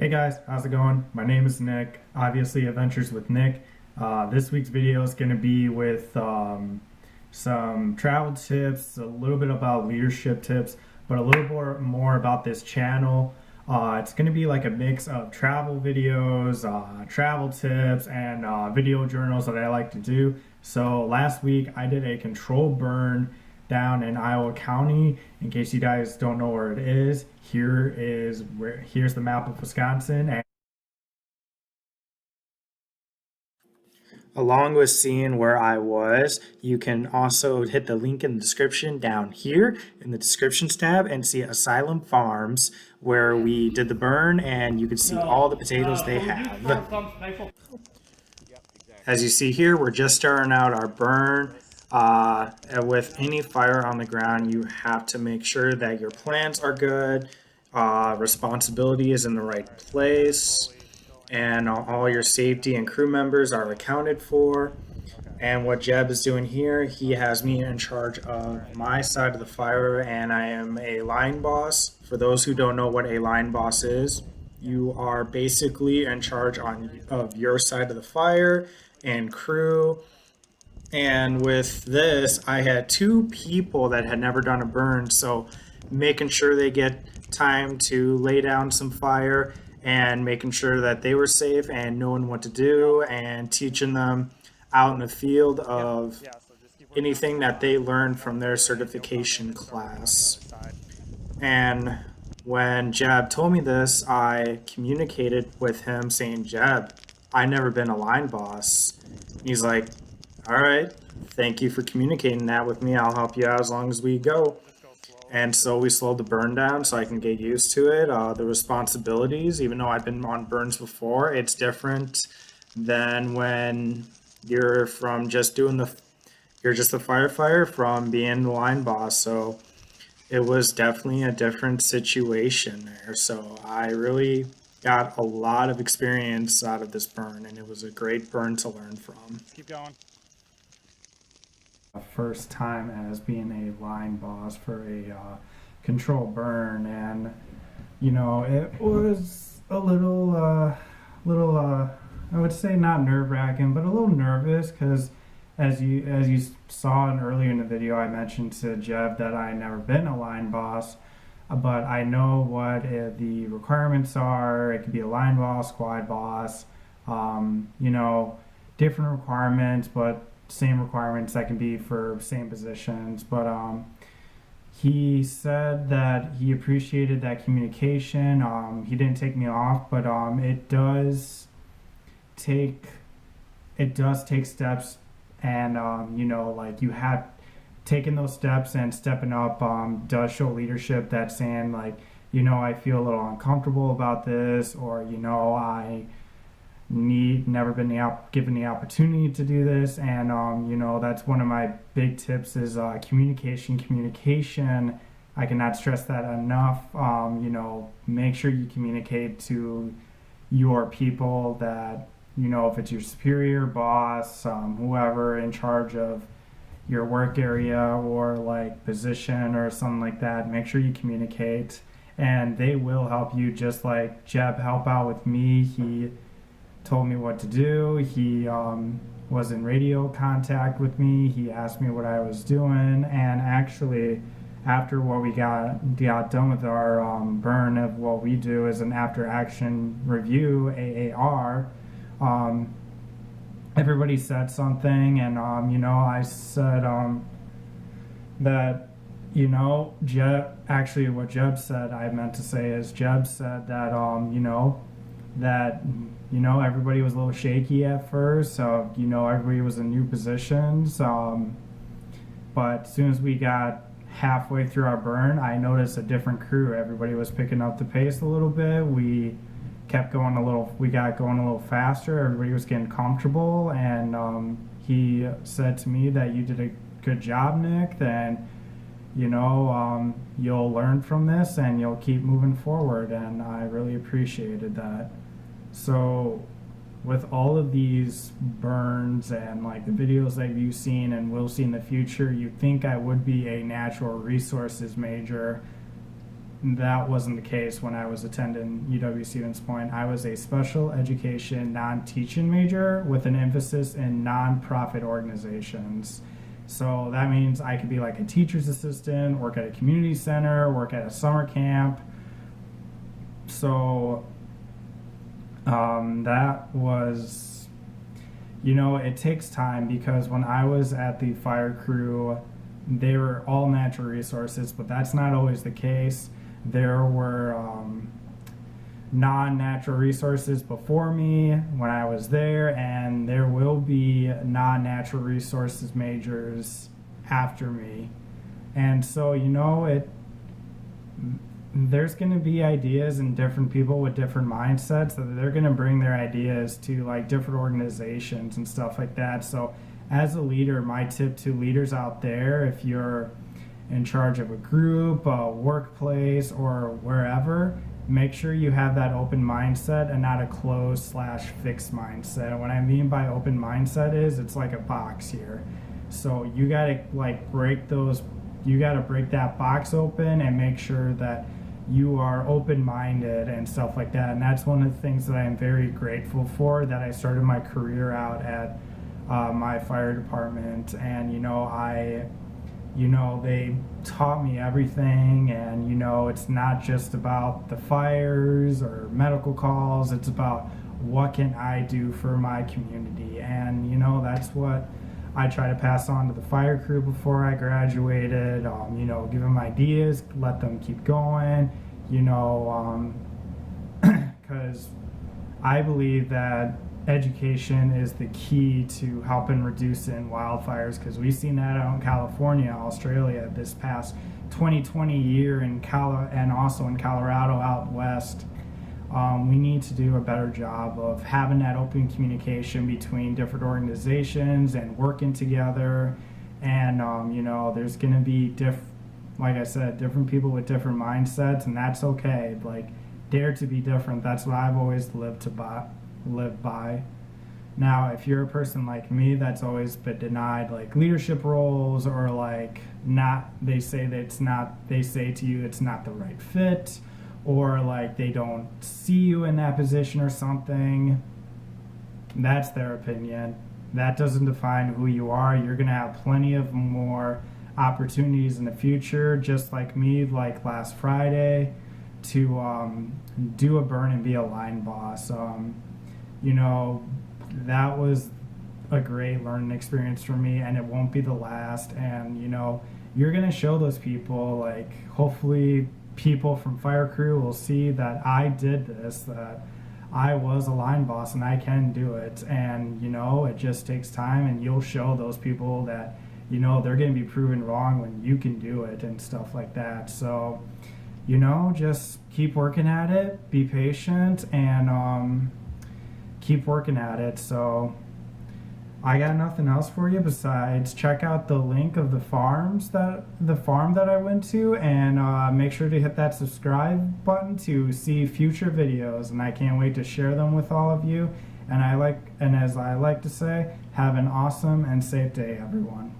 Hey guys, how's it going? My name is Nick, obviously Adventures with Nick. This week's video is going to be with some travel tips, a little bit about leadership tips, but a little more about this channel. It's going to be like a mix of travel videos, travel tips, and video journals that I like to do. So last week I did a controlled burn down in Iowa County. In case you guys don't know where it is, here's the map of Wisconsin. And along with seeing where I was, you can also hit the link in the description down here in the descriptions tab and see Alsum Farms where we did the burn, and you can see all the potatoes they have. As you see here, we're just starting out our burn. With any fire on the ground, you have to make sure that your plants are good, responsibility is in the right place, and all your safety and crew members are accounted for. And what Jeb is doing here, he has me in charge of my side of the fire, and I am a line boss. For those who don't know what a line boss is, you are basically in charge of your side of the fire and crew. And with this, I had two people that had never done a burn, so making sure they get time to lay down some fire and making sure that they were safe and knowing what to do and teaching them out in the field of anything that they learned from their certification class. And when Jeb told me this, I communicated with him saying, Jeb, I never been a line boss. He's like, all right, thank you for communicating that with me. I'll help you out as long as we go. And so we slowed the burn down so I can get used to it. The responsibilities, even though I've been on burns before, it's different than when you're from just you're just a firefighter from being the line boss. So it was definitely a different situation there. So I really got a lot of experience out of this burn, and it was a great burn to learn from. Keep going. First time as being a line boss for a control burn, and you know, it was a little I would say not nerve-wracking, but a little nervous, because as you saw earlier in the video, I mentioned to Jeb that I never been a line boss, but I know what the requirements are. It could be a line boss, squad boss, you know, different requirements, but same requirements that can be for same positions. But he said that he appreciated that communication. He didn't take me off, but it does take steps, and you know, like, you have taken those steps, and stepping up does show leadership. That's saying, like, you know, I feel a little uncomfortable about this, or you know, I never been given the opportunity to do this. And you know, that's one of my big tips is communication. I cannot stress that enough. You know, make sure you communicate to your people, that, you know, if it's your superior, boss, whoever in charge of your work area or like position or something like that, make sure you communicate, and they will help you, just like Jeb helped out with me. He told me what to do. He was in radio contact with me. He asked me what I was doing, and actually, after what we got done with our burn, of what we do is an after action review, AAR. Everybody said something, and you know, I said that, you know, what Jeb said, I meant to say is, Jeb said that you know, that, you know, everybody was a little shaky at first, so, you know, everybody was in new positions, but as soon as we got halfway through our burn, I noticed a different crew. Everybody was picking up the pace a little bit. We got going a little faster. Everybody was getting comfortable, and he said to me that you did a good job, Nick. Then, you know, you'll learn from this and you'll keep moving forward, and I really appreciated that. So with all of these burns and like the videos that you've seen and will see in the future, you'd think I would be a natural resources major, that wasn't the case when I was attending UW Stevens Point. I was a special education non-teaching major with an emphasis in nonprofit organizations. So that means I could be like a teacher's assistant, work at a community center, work at a summer camp. So that was, it takes time, because when I was at the fire crew, they were all natural resources, but that's not always the case. There were non-natural resources before me when I was there, and there will be non-natural resources majors after me. And so, there's going to be ideas and different people with different mindsets that they're going to bring their ideas to like different organizations and stuff like that. So as a leader, my tip to leaders out there, if you're in charge of a group, a workplace, or wherever, make sure you have that open mindset and not a closed/fixed mindset. What I mean by open mindset is it's like a box here. So you got to break that box open and make sure that you are open-minded and stuff like that. And that's one of the things that I'm very grateful for, that I started my career out at my fire department. And they taught me everything, and it's not just about the fires or medical calls, it's about what can I do for my community. And that's what I try to pass on to the fire crew before I graduated. Give them ideas, let them keep going, because I believe that education is the key to helping reducing wildfires, because we've seen that out in California, Australia this past 2020 year, and also in Colorado out west. We need to do a better job of having that open communication between different organizations and working together. And there's going to be like I said, different people with different mindsets, and that's okay. Dare to be different. That's what I've always lived by. Now, if you're a person like me that's always been denied leadership roles, or they say to you it's not the right fit, or they don't see you in that position or something, that's their opinion. That doesn't define who you are. You're going to have plenty of more opportunities in the future, just like me, like last Friday, to do a burn and be a line boss. That was a great learning experience for me, and it won't be the last. And you're going to show those people, hopefully people from fire crew will see that I did this, that I was a line boss and I can do it. And it just takes time, and you'll show those people that they're going to be proven wrong when you can do it and stuff like that. So just keep working at it, be patient, and keep working at it. So I got nothing else for you besides check out the link of the farm that I went to, and make sure to hit that subscribe button to see future videos. And I can't wait to share them with all of you. And as I like to say, have an awesome and safe day, everyone.